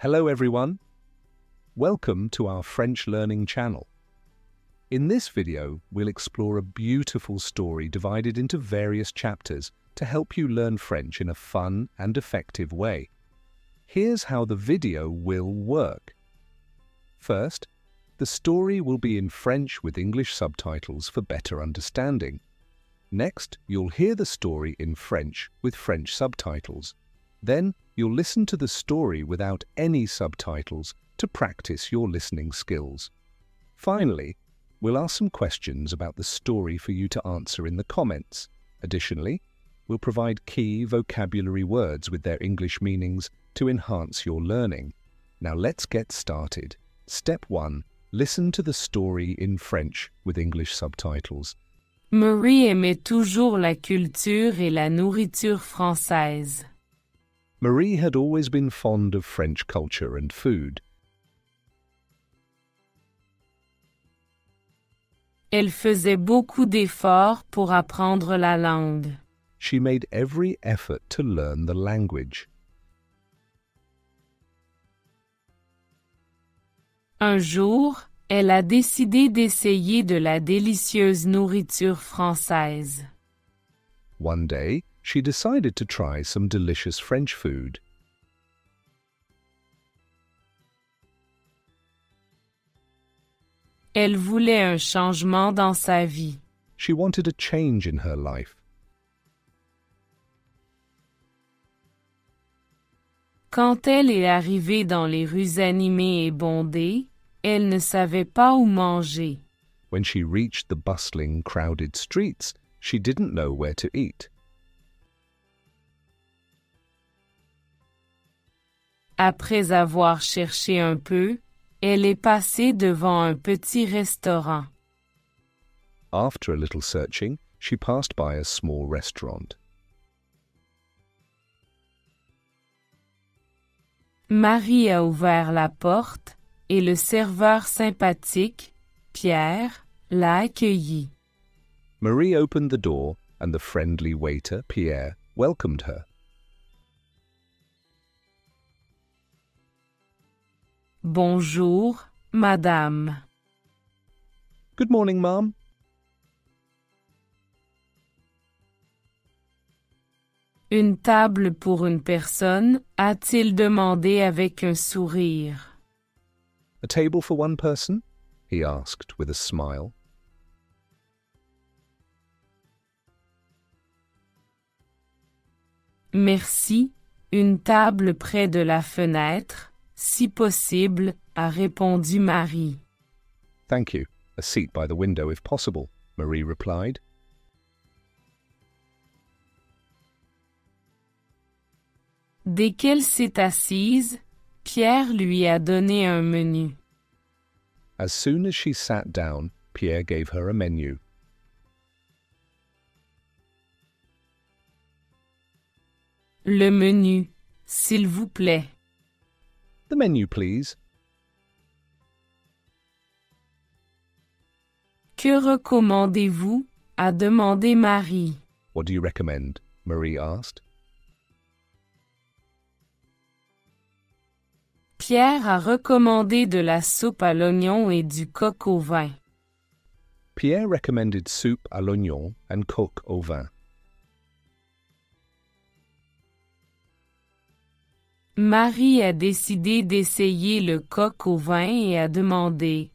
Hello everyone. Welcome to our French learning channel. In this video, we'll explore a beautiful story divided into various chapters to help you learn French in a fun and effective way. Here's how the video will work. First, the story will be in French with English subtitles for better understanding. Next, you'll hear the story in French with French subtitles. Then, you'll listen to the story without any subtitles to practice your listening skills. Finally, we'll ask some questions about the story for you to answer in the comments. Additionally, we'll provide key vocabulary words with their English meanings to enhance your learning. Now let's get started. Step 1. Listen to the story in French with English subtitles. Marie aimait toujours la culture et la nourriture française. Marie had always been fond of French culture and food. Elle faisait beaucoup d'efforts pour apprendre la langue. She made every effort to learn the language. Un jour, elle a décidé d'essayer de la délicieuse nourriture française. One day, she decided to try some delicious French food. Elle voulait un changement dans sa vie. She wanted a change in her life. Quand elle est arrivée dans les rues animées et bondées, elle ne savait pas où manger. When she reached the bustling, crowded streets, she didn't know where to eat. Après avoir cherché un peu, elle est passée devant un petit restaurant. After a little searching, she passed by a small restaurant. Marie a ouvert la porte et le serveur sympathique, Pierre, l'a accueillie. Marie opened the door and the friendly waiter, Pierre, welcomed her. Bonjour, madame. Good morning, ma'am. Une table pour une personne, a-t-il demandé avec un sourire. A table for one person? He asked with a smile. Merci, une table près de la fenêtre, si possible, a répondu Marie. Thank you. A seat by the window if possible, Marie replied. Dès qu'elle s'est assise, Pierre lui a donné un menu. As soon as she sat down, Pierre gave her a menu. Le menu, s'il vous plaît. The menu, please. Que recommandez-vous? A demandé Marie. What do you recommend? Marie asked. Pierre a recommandé de la soupe à l'oignon et du coq au vin. Pierre recommended soup à l'oignon and coq au vin. Marie a décidé d'essayer le coq au vin et a demandé.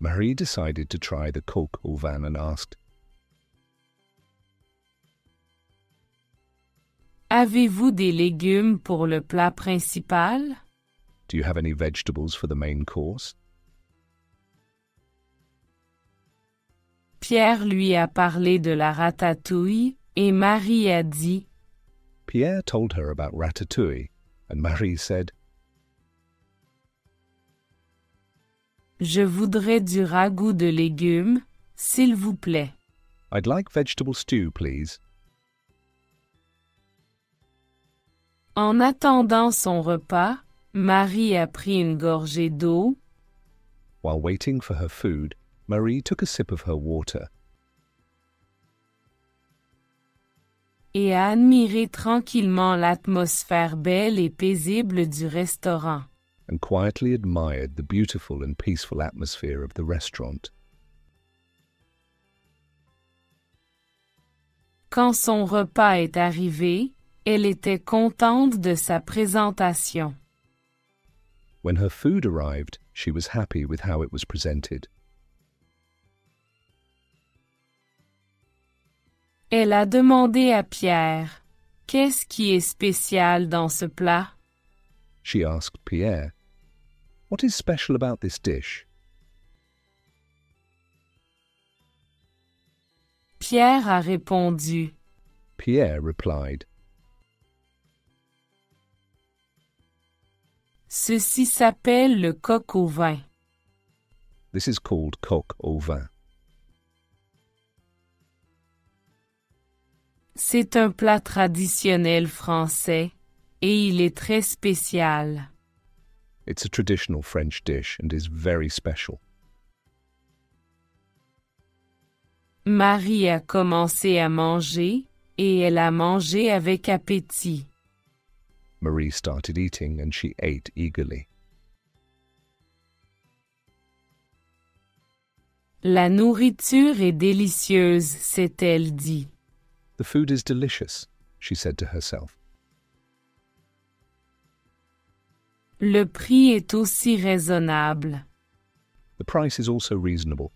Marie decided to try the coq au vin and asked, Avez-vous des légumes pour le plat principal? Do you have any vegetables for the main course? Pierre lui a parlé de la ratatouille et Marie a dit. Pierre told her about ratatouille, and Marie said, Je voudrais du ragoût de légumes, s'il vous plaît. I'd like vegetable stew, please. En attendant son repas, Marie a pris une gorgée d'eau. While waiting for her food, Marie took a sip of her water. Et a admiré tranquillement l'atmosphère belle et paisible du restaurant. and quietly admired the beautiful and peaceful atmosphere of the restaurant. Quand son repas est arrivé, elle était contente de sa présentation. When her food arrived, she was happy with how it was presented. Elle a demandé à Pierre, « Qu'est-ce qui est spécial dans ce plat? » She asked Pierre, "What is special about this dish?" Pierre a répondu, Pierre replied, « Ceci s'appelle le coq au vin. » "This is called coq au vin. C'est un plat traditionnel français et il est très spécial. It's a traditional French dish and is very special." Marie a commencé à manger et elle a mangé avec appétit. Marie started eating and she ate eagerly. La nourriture est délicieuse, s'est-elle dit. "The food is delicious," she said to herself. Le prix est aussi raisonnable. The price is also reasonable.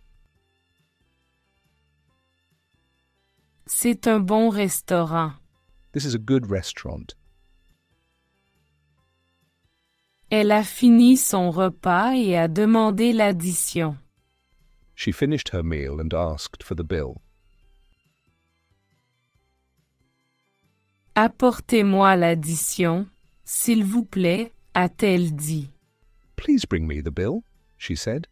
C'est un bon restaurant. This is a good restaurant. Elle a fini son repas et a demandé l'addition. She finished her meal and asked for the bill. Apportez-moi l'addition, s'il vous plaît, a-t-elle dit. "Please bring me the bill," she said.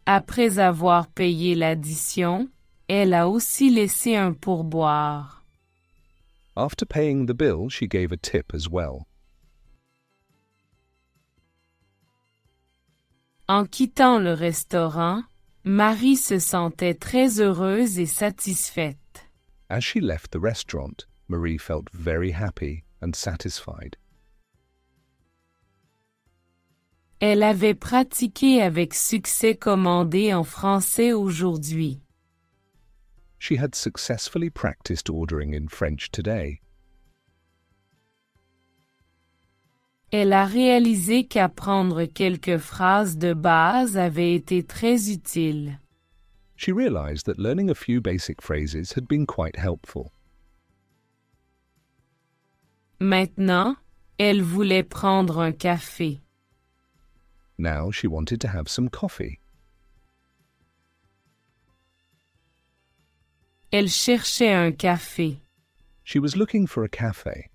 Après avoir payé l'addition, elle a aussi laissé un pourboire. After paying the bill, she gave a tip as well. En quittant le restaurant, Marie se sentait très heureuse et satisfaite. As she left the restaurant, Marie felt very happy and satisfied. Elle avait pratiqué avec succès commandé en français aujourd'hui. She had successfully practiced ordering in French today. Elle a réalisé qu'apprendre quelques phrases de base avait été très utile. She realized that learning a few basic phrases had been quite helpful. Maintenant, elle voulait prendre un café. Now she wanted to have some coffee. Elle cherchait un café. She was looking for a cafe.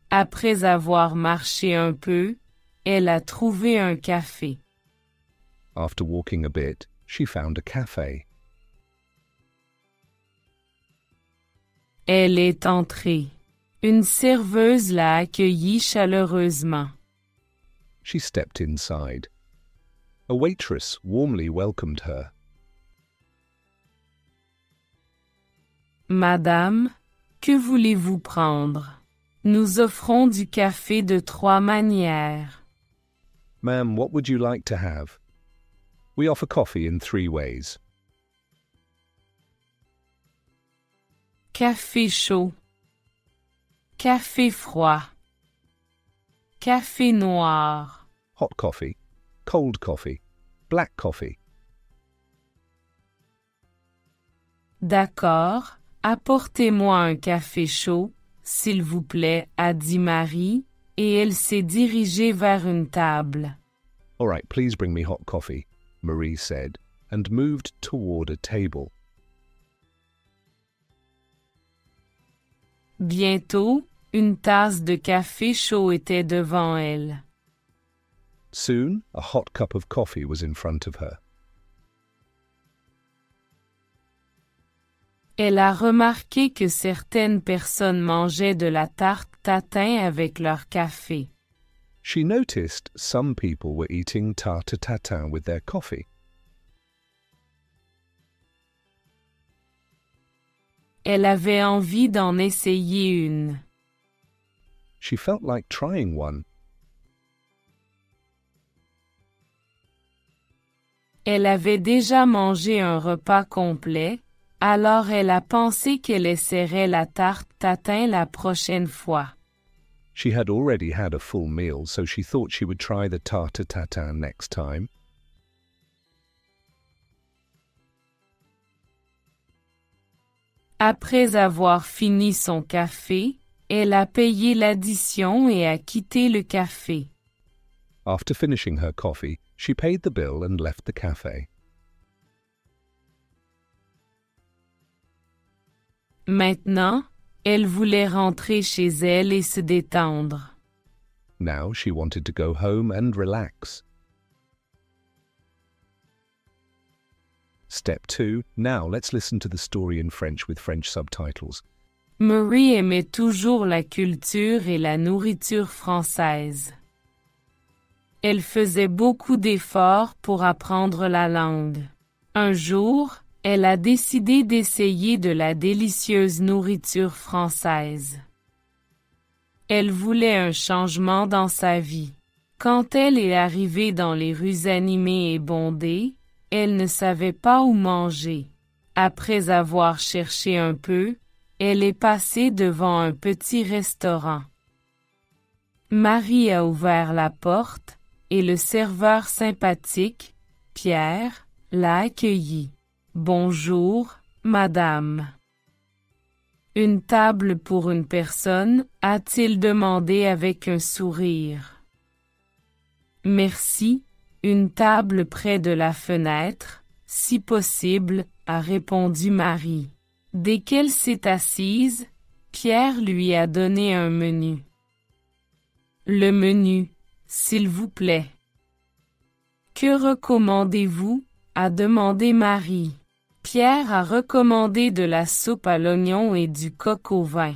Après avoir marché un peu, elle a trouvé un café. After walking a bit, she found a cafe. Elle est entrée. Une serveuse l'a accueillie chaleureusement. She stepped inside. A waitress warmly welcomed her. Madame, que voulez-vous prendre? Nous offrons du café de 3 manières. "Ma'am, what would you like to have? We offer coffee in 3 ways. Café chaud. Café froid. Café noir. Hot coffee, cold coffee, black coffee." D'accord, apportez-moi un café chaud, s'il vous plaît, a dit Marie, et elle s'est dirigée vers une table. "All right, please bring me hot coffee," Marie said, and moved toward a table. Bientôt, une tasse de café chaud était devant elle. Soon, a hot cup of coffee was in front of her. Elle a remarqué que certaines personnes mangeaient de la tarte tatin avec leur café. She noticed some people were eating tarte tatin with their coffee. Elle avait envie d'en essayer une. She felt like trying one. Elle avait déjà mangé un repas complet, alors elle a pensé qu'elle essaierait la tarte tatin la prochaine fois. She had already had a full meal, so she thought she would try the tarte tatin next time. Après avoir fini son café, elle a payé l'addition et a quitté le café. After finishing her coffee, she paid the bill and left the cafe. Maintenant, elle voulait rentrer chez elle et se détendre. Now she wanted to go home and relax. Step 2. Now let's listen to the story in French with French subtitles. Marie aimait toujours la culture et la nourriture française. Elle faisait beaucoup d'efforts pour apprendre la langue. Un jour, elle a décidé d'essayer de la délicieuse nourriture française. Elle voulait un changement dans sa vie. Quand elle est arrivée dans les rues animées et bondées, elle ne savait pas où manger. Après avoir cherché un peu, elle est passée devant un petit restaurant. Marie a ouvert la porte, et le serveur sympathique, Pierre, l'a accueillie. « Bonjour, madame. » « Une table pour une personne ?» a-t-il demandé avec un sourire. « Merci, une table près de la fenêtre, si possible, » a répondu Marie. Dès qu'elle s'est assise, Pierre lui a donné un menu. « Le menu, s'il vous plaît. »« Que recommandez-vous » a demandé Marie. Pierre a recommandé de la soupe à l'oignon et du coq au vin.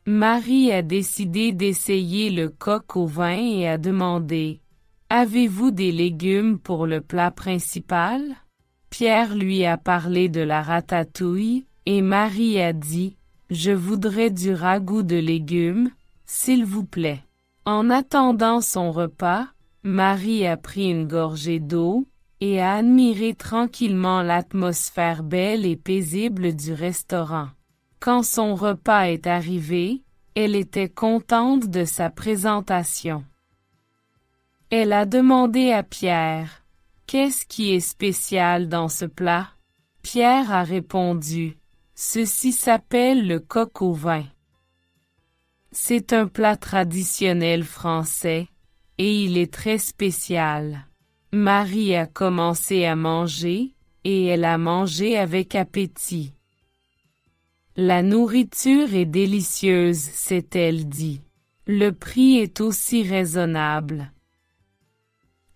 Marie a décidé d'essayer le coq au vin et a demandé « Avez-vous des légumes pour le plat principal ?» Pierre lui a parlé de la ratatouille, et Marie a dit « Je voudrais du ragoût de légumes, s'il vous plaît. » En attendant son repas, Marie a pris une gorgée d'eau, et a admiré tranquillement l'atmosphère belle et paisible du restaurant. Quand son repas est arrivé, elle était contente de sa présentation. Elle a demandé à Pierre « Qu'est-ce qui est spécial dans ce plat ?» Pierre a répondu « Ceci s'appelle le coq au vin. C'est un plat traditionnel français, et il est très spécial. » Marie a commencé à manger, et elle a mangé avec appétit. La nourriture est délicieuse, s'est-elle dit. Le prix est aussi raisonnable.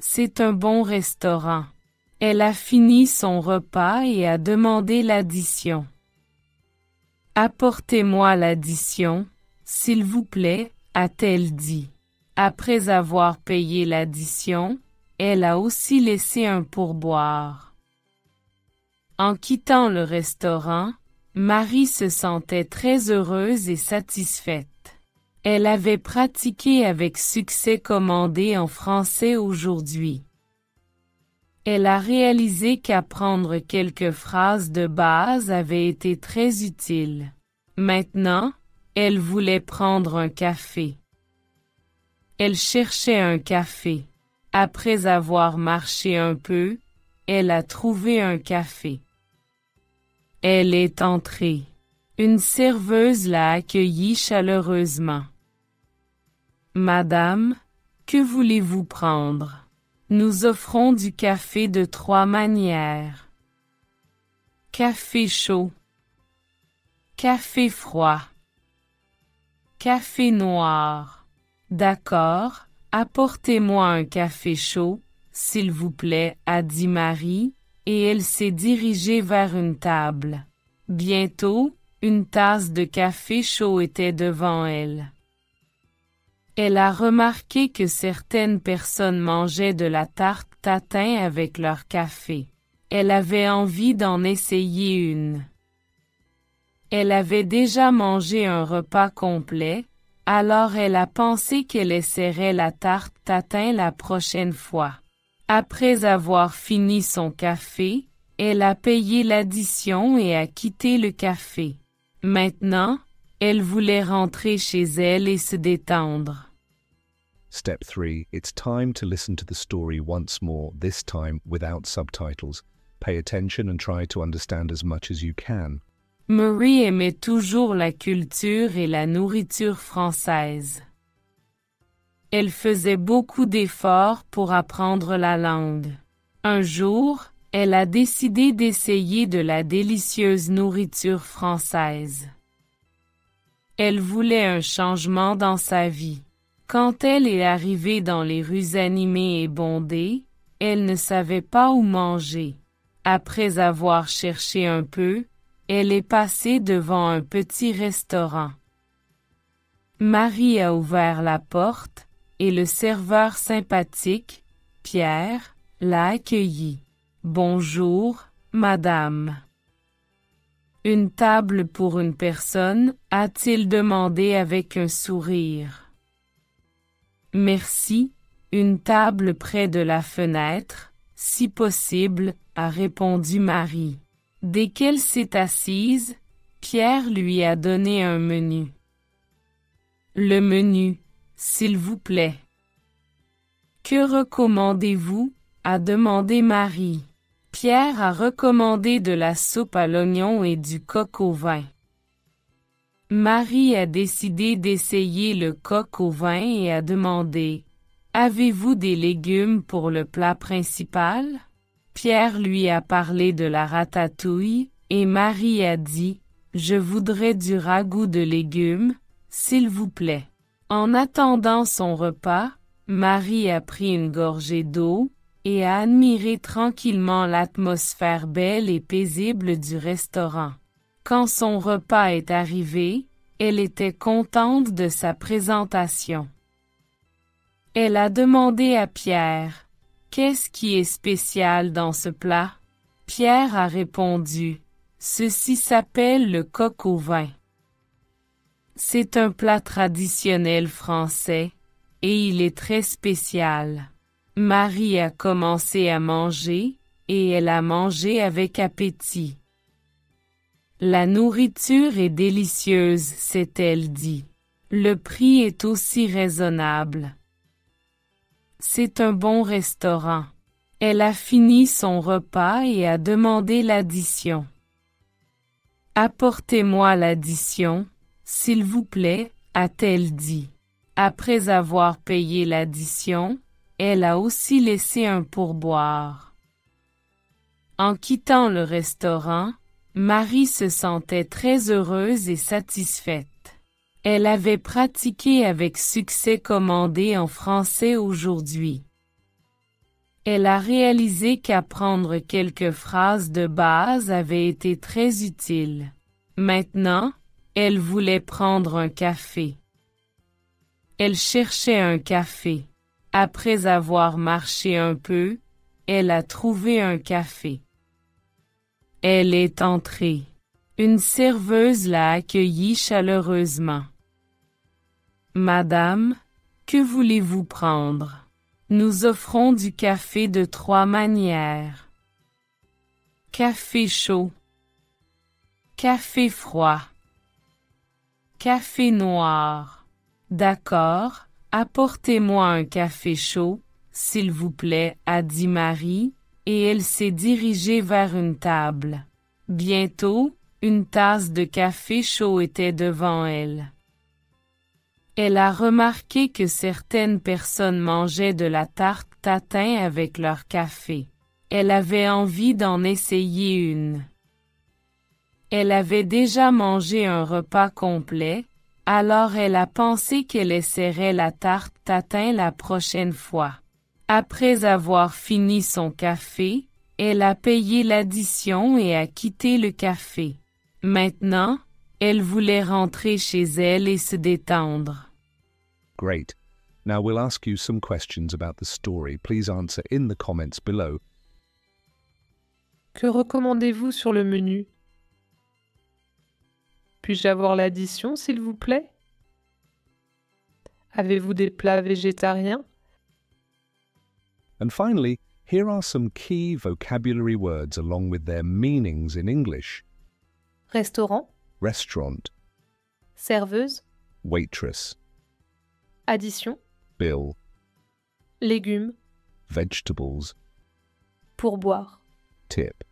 C'est un bon restaurant. Elle a fini son repas et a demandé l'addition. Apportez-moi l'addition, s'il vous plaît, a-t-elle dit. Après avoir payé l'addition, elle a aussi laissé un pourboire. En quittant le restaurant, Marie se sentait très heureuse et satisfaite. Elle avait pratiqué avec succès commander en français aujourd'hui. Elle a réalisé qu'apprendre quelques phrases de base avait été très utile. Maintenant, elle voulait prendre un café. Elle cherchait un café. Après avoir marché un peu, elle a trouvé un café. Elle est entrée. Une serveuse l'a accueillie chaleureusement. « Madame, que voulez-vous prendre? Nous offrons du café de 3 manières. Café chaud, café froid, café noir. D'accord, apportez-moi un café chaud, s'il vous plaît, a dit Marie, et elle s'est dirigée vers une table. Bientôt, une tasse de café chaud était devant elle. Elle a remarqué que certaines personnes mangeaient de la tarte tatin avec leur café. Elle avait envie d'en essayer une. Elle avait déjà mangé un repas complet, Alors elle a pensé qu'elle essaierait la tarte tatin la prochaine fois. Après avoir fini son café, elle a payé l'addition et a quitté le café. Maintenant, elle voulait rentrer chez elle et se détendre. Step 3. It's time to listen to the story once more, this time without subtitles. Pay attention and try to understand as much as you can. Marie aimait toujours la culture et la nourriture française. Elle faisait beaucoup d'efforts pour apprendre la langue. Un jour, elle a décidé d'essayer de la délicieuse nourriture française. Elle voulait un changement dans sa vie. Quand elle est arrivée dans les rues animées et bondées, elle ne savait pas où manger. Après avoir cherché un peu, elle est passée devant un petit restaurant. Marie a ouvert la porte, et le serveur sympathique, Pierre, l'a accueillie. « Bonjour, madame. » « Une table pour une personne ?» a-t-il demandé avec un sourire. « Merci, une table près de la fenêtre, si possible, » a répondu Marie. Dès qu'elle s'est assise, Pierre lui a donné un menu. « Le menu, s'il vous plaît. »« Que recommandez-vous » a demandé Marie. Pierre a recommandé de la soupe à l'oignon et du coq au vin. Marie a décidé d'essayer le coq au vin et a demandé « Avez-vous des légumes pour le plat principal ?» Pierre lui a parlé de la ratatouille, et Marie a dit « Je voudrais du ragoût de légumes, s'il vous plaît. » En attendant son repas, Marie a pris une gorgée d'eau, et a admiré tranquillement l'atmosphère belle et paisible du restaurant. Quand son repas est arrivé, elle était contente de sa présentation. Elle a demandé à Pierre « Qu'est-ce qui est spécial dans ce plat ?» Pierre a répondu « Ceci s'appelle le coq au vin. C'est un plat traditionnel français, et il est très spécial. » Marie a commencé à manger, et elle a mangé avec appétit. La nourriture est délicieuse, s'est-elle dit. Le prix est aussi raisonnable. C'est un bon restaurant. Elle a fini son repas et a demandé l'addition. Apportez-moi l'addition, s'il vous plaît, a-t-elle dit. Après avoir payé l'addition, elle a aussi laissé un pourboire. En quittant le restaurant, Marie se sentait très heureuse et satisfaite. Elle avait pratiqué avec succès commander en français aujourd'hui. Elle a réalisé qu'apprendre quelques phrases de base avait été très utile. Maintenant, elle voulait prendre un café. Elle cherchait un café. Après avoir marché un peu, elle a trouvé un café. Elle est entrée. Une serveuse l'a accueillie chaleureusement. « Madame, que voulez-vous prendre? Nous offrons du café de 3 manières. Café chaud, café froid, café noir. D'accord, apportez-moi un café chaud, s'il vous plaît, a dit Marie, et elle s'est dirigée vers une table. Bientôt, une tasse de café chaud était devant elle. Elle a remarqué que certaines personnes mangeaient de la tarte tatin avec leur café. Elle avait envie d'en essayer une. Elle avait déjà mangé un repas complet, alors elle a pensé qu'elle essaierait la tarte tatin la prochaine fois. Après avoir fini son café, elle a payé l'addition et a quitté le café. Maintenant, elle voulait rentrer chez elle et se détendre. Great. Now we'll ask you some questions about the story. Please answer in the comments below. Que recommandez-vous sur le menu? Puis-je avoir l'addition, s'il vous plaît? Avez-vous des plats végétariens? And finally, here are some key vocabulary words along with their meanings in English. Restaurant, Restaurant, serveuse, waitress, addition, bill, légumes, vegetables, pourboire. tip.